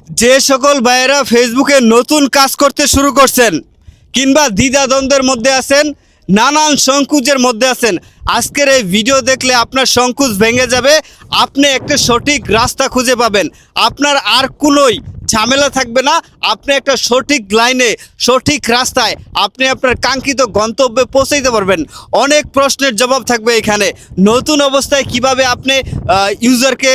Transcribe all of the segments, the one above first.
যে সকল ভাইয়েরা ফেসবুকে নতুন কাজ করতে শুরু করছেন কিংবা দ্বিধাদ্বন্দ্বের মধ্যে আছেন, নানান সংকোচের মধ্যে আছেন, আজকের এই ভিডিও দেখলে আপনার সংকোচ ভেঙে যাবে। আপনি একটা সঠিক রাস্তা খুঁজে পাবেন, আপনার আর কোনোই ঝামেলা থাকবে না। আপনি একটা সঠিক লাইনে, সঠিক রাস্তায় আপনি আপনার কাঙ্ক্ষিত গন্তব্যে পৌঁছাইতে পারবেন। অনেক প্রশ্নের জবাব থাকবে এখানে। নতুন অবস্থায় কিভাবে আপনি ইউজারকে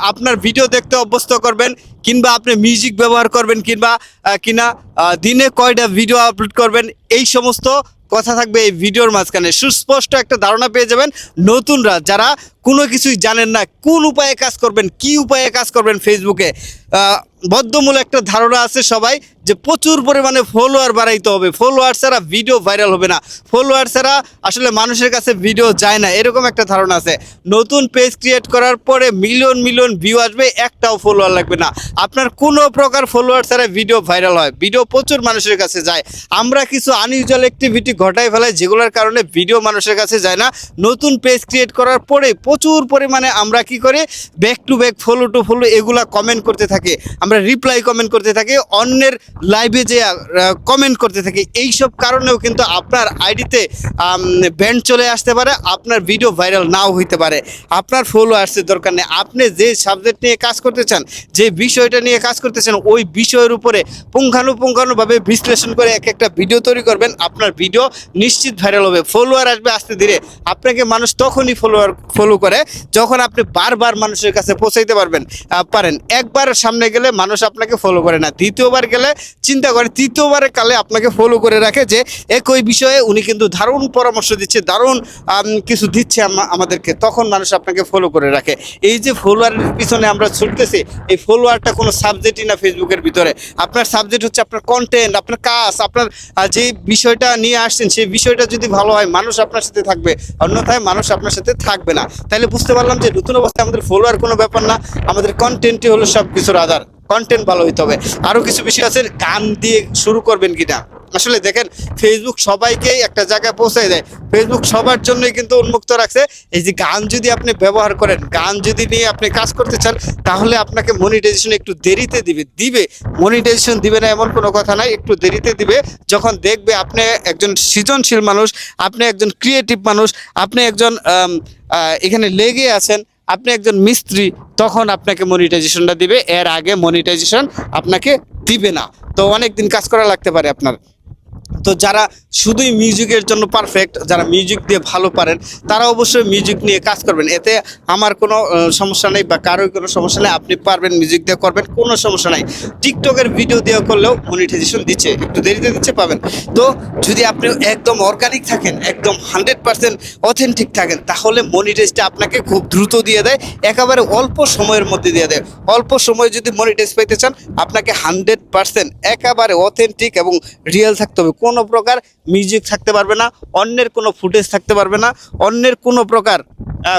আপনার ভিডিও দেখতে অভ্যস্ত করবেন, কিংবা আপনি মিউজিক ব্যবহার করবেন, কিংবা দিনে কয়টা ভিডিও আপলোড করবেন, এই সমস্ত কথা থাকবে এই ভিডিওর মাঝখানে। সুস্পষ্ট একটা ধারণা পেয়ে যাবেন নতুনরা যারা কোনো কিছুই জানেন না, কোন উপায়ে কাজ করবেন, কি উপায়ে কাজ করবেন ফেসবুকে। বদ্ধমূল একটা ধারণা আছে সবাই যে প্রচুর পরিমাণে ফলোয়ার বাড়াইতে হবে, ফলোয়ার ছাড়া ভিডিও ভাইরাল হবে না, ফলোয়ার ছাড়া আসলে মানুষের কাছে ভিডিও যায় না, এরকম একটা ধারণা আছে। নতুন পেজ ক্রিয়েট করার পরে মিলিয়ন মিলিয়ন ভিউ আসবে, একটাও ফলোয়ার লাগবে না। আপনার কোনো প্রকার ফলোয়ার ছাড়া ভিডিও ভাইরাল হয়, ভিডিও প্রচুর মানুষের কাছে যায়। আমরা কিছু আনইউজুয়াল অ্যাক্টিভিটি ঘটাই ফেলাই যেগুলোর কারণে ভিডিও মানুষের কাছে যায় না। নতুন পেজ ক্রিয়েট করার পরে প্রচুর পরিমাণে আমরা কি করি, back to back, follow to follow এগুলা কমেন্ট করতে থাকি, আমরা রিপ্লাই কমেন্ট করতে থাকি, অন্যের লাইভে যে কমেন্ট করতে থাকি। এইসব কারণেও কিন্তু আপনার আইডিতে ব্যান্ড চলে আসতে পারে, আপনার ভিডিও ভাইরাল নাও হইতে পারে। আপনার ফলোয়ার্সের দরকার নেই, আপনি যে সাবজেক্ট নিয়ে কাজ করতে চান, যে বিষয়টা নিয়ে কাজ করতে চান, ওই বিষয়ের উপরে পুঙ্খানুপুঙ্খানুভাবে বিশ্লেষণ করে এক একটা ভিডিও তৈরি করবেন, আপনার ভিডিও নিশ্চিত ভাইরাল হবে। ফলোয়ার আসবে আস্তে ধীরে, আপনাকে মানুষ তখনই ফলো করে যখন আপনি বারবার মানুষের কাছে পৌঁছাইতে পারেন। একবার সামনে গেলে মানুষ আপনাকে ফলো করে না, দ্বিতীয়বার গেলে চিন্তা করে, তৃতীয়বারের কালে আপনাকে ফলো করে রাখে যে একই বিষয়ে উনি কিন্তু দারুণ পরামর্শ দিচ্ছে, দারুণ কিছু দিচ্ছে আমাদেরকে, তখন মানুষ আপনাকে ফলো করে রাখে। এই যে ফলোয়ারের পিছনে আমরা ছুটতেছি, এই ফলোয়ারটা কোনো সাবজেক্টই না ফেসবুকের ভিতরে। আপনার সাবজেক্ট হচ্ছে আপনার কন্টেন্ট, আপনার কাজ, আপনার যে বিষয়টা নিয়ে আসছেন সেই বিষয়টা যদি ভালো হয় মানুষ আপনার সাথে থাকবে, অন্যথায় মানুষ আপনার সাথে থাকবে না। তাহলে বুঝতে পারলাম যে নতুন অবস্থায় আমাদের ফলোয়ার কোনো ব্যাপার না, আমাদের কন্টেন্টই হলো সব কিছুর আধার। কন্টেন্ট ভালো হইতে হবে। আরও কিছু বিষয় আছে, গান দিয়ে শুরু করবেন কিনা। আসলে দেখেন, ফেসবুক সবাইকেই একটা জায়গায় পৌঁছায় দেয়, ফেসবুক সবার জন্যই কিন্তু উন্মুক্ত রাখছে। এই যে গান যদি আপনি ব্যবহার করেন, গান যদি নিয়ে আপনি কাজ করতে চান, তাহলে আপনাকে মনিটাইজেশন একটু দেরিতে দিবে। মনিটাইজেশন দিবে না এমন কোনো কথা নাই, একটু দেরিতে দিবে। যখন দেখবে আপনি একজন সৃজনশীল মানুষ, আপনি একজন ক্রিয়েটিভ মানুষ, আপনি একজন এখানে লেগে আছেন, আপনি একজন মিস্ত্রি, তখন আপনাকে মনিটাইজেশনটা দিবে। এর আগে মনিটাইজেশন আপনাকে দিবে না। তো অনেক দিন কাজ করা লাগতে পারে আপনার। তো যারা শুধুই মিউজিকের জন্য পারফেক্ট, যারা মিউজিক দিয়ে ভালো পারেন, তারা অবশ্যই মিউজিক নিয়ে কাজ করবেন। এতে আমার কোনো সমস্যা নেই বা কারোর কোনো সমস্যা নেই, আপনি পারবেন মিউজিক দিয়ে করবেন, কোনো সমস্যা নাই। টিকটকের ভিডিও দিয়ে করলেও মনিটাইজেশন দিচ্ছে, একটু দেরিতে দিচ্ছে, পাবেন। তো যদি আপনি একদম অর্গানিক থাকেন, একদম 100% অথেন্টিক থাকেন, তাহলে মনিটাইজটা আপনাকে খুব দ্রুত দিয়ে দেয়, একেবারে অল্প সময়ের মধ্যে দিয়ে দেয়। অল্প সময়ে যদি মনিটাইজ পেতে চান, আপনাকে 100% একেবারে অথেন্টিক এবং রিয়েল থাকতে হবে। কোনো প্রকার মিউজিক থাকতে পারবে না, অন্যের কোনো ফুটেজ থাকতে পারবে না, অন্যের কোনো প্রকার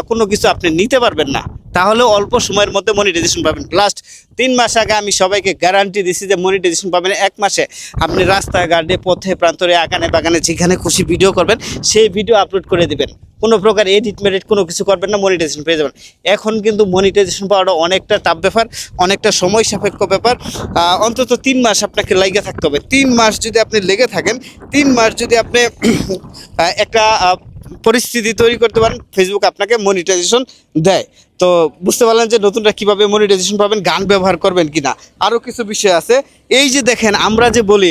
কোনো কিছু আপনি নিতে পারবেন না। তাহলে অল্প সময়ের মধ্যে মনিটাইজেশন পাবেন। লাস্ট 3 মাস আগে আমি সবাইকে গ্যারান্টি দিছি যে মনিটাইজেশন পাবেন 1 মাসে। আপনি রাস্তাঘাটে, পথে প্রান্তরে, আগানে বাগানে যেখানে খুশি ভিডিও করবেন, সেই ভিডিও আপলোড করে দিবেন, কোনো প্রকার এডিট মেডিট কোনো কিছু করবেন না, মনিটাইজেশন পেয়ে যাবেন। এখন কিন্তু মনিটাইজেশন পাওয়াটা অনেকটা টাফ ব্যাপার, অনেকটা সময় সাপেক্ষ ব্যাপার। অন্তত 3 মাস আপনাকে লেগে থাকতে হবে। 3 মাস যদি আপনি লেগে থাকেন, 3 মাস যদি আপনি একটা পরিস্থিতি তৈরি করতে পারেন, ফেসবুক আপনাকে মনিটাইজেশন দেয়। তো বুঝতে পারলেন যে নতুনরা কীভাবে মনিটাইজেশন পাবেন, গান ব্যবহার করবেন কিনা। আরও কিছু বিষয় আছে। এই যে দেখেন, আমরা যে বলি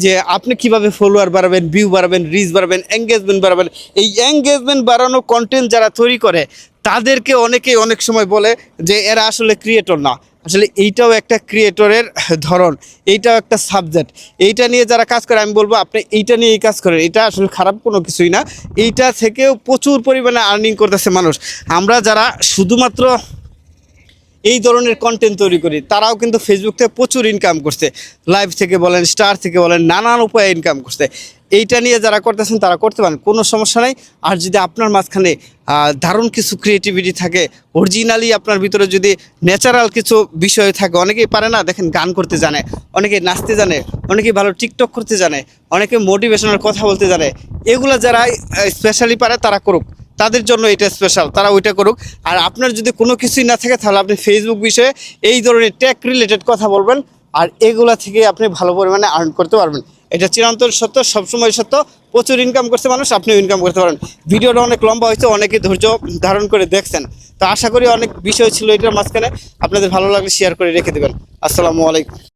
যে আপনি কিভাবে ফলোয়ার বাড়াবেন, ভিউ বাড়াবেন, রিচ বাড়াবেন, এঙ্গেজমেন্ট বাড়াবেন। এই এঙ্গেজমেন্ট বাড়ানো কন্টেন্ট যারা তৈরি করে, তাদেরকে অনেকেই অনেক সময় বলে যে এরা আসলে ক্রিয়েটর না। আসলে এইটাও একটা ক্রিয়েটরের ধরন, এইটাও একটা সাবজেক্ট। এইটা নিয়ে যারা কাজ করে, আমি বলবো আপনি এইটা নিয়েই কাজ করেন, এটা আসলে খারাপ কোনো কিছুই না। এইটা থেকেও প্রচুর পরিমাণে আর্নিং করতেছে মানুষ। আমরা যারা শুধুমাত্র এই ধরনের কন্টেন্ট তৈরি করি, তারাও কিন্তু ফেসবুক থেকে প্রচুর ইনকাম করছে, লাইভ থেকে বলেন, স্টার থেকে বলেন, নানান উপায়ে ইনকাম করছে। এইটা নিয়ে যারা করতেছেন তারা করতে পারেন, কোনো সমস্যা নাই। আর যদি আপনার মাঝখানে দারুণ কিছু ক্রিয়েটিভিটি থাকে, অরিজিনালি আপনার ভিতরে যদি ন্যাচারাল কিছু বিষয় থাকে, অনেকেই পারে না, দেখেন গান করতে জানে, অনেকেই নাচতে জানে, অনেকেই ভালো টিকটক করতে জানে, অনেকে মোটিভেশনাল কথা বলতে জানে। এগুলো যারা স্পেশালি পারে তারা করুক, তাদের জন্য এটা স্পেশাল, তারা ওইটা করুক। আর আপনার যদি কোনো কিছুই না থাকে তাহলে আপনি ফেসবুক বিষয়ে এই ধরনের টেক রিলেটেড কথা বলবেন, আর এগুলা থেকে আপনি ভালো পরিমাণে আর্ন করতে পারবেন। এটা চিরন্তন সত্য, সবসময় সত্য। প্রচুর ইনকাম করছে মানুষ, আপনিও ইনকাম করতে পারেন। ভিডিওটা অনেক লম্বা হয়েছে, অনেকে ধৈর্য ধারণ করে দেখছেন। তো আশা করি অনেক বিষয় ছিল এটার মাঝখানে, আপনাদের ভালো লাগলে শেয়ার করে রেখে দেবেন। আসসালামু আলাইকুম।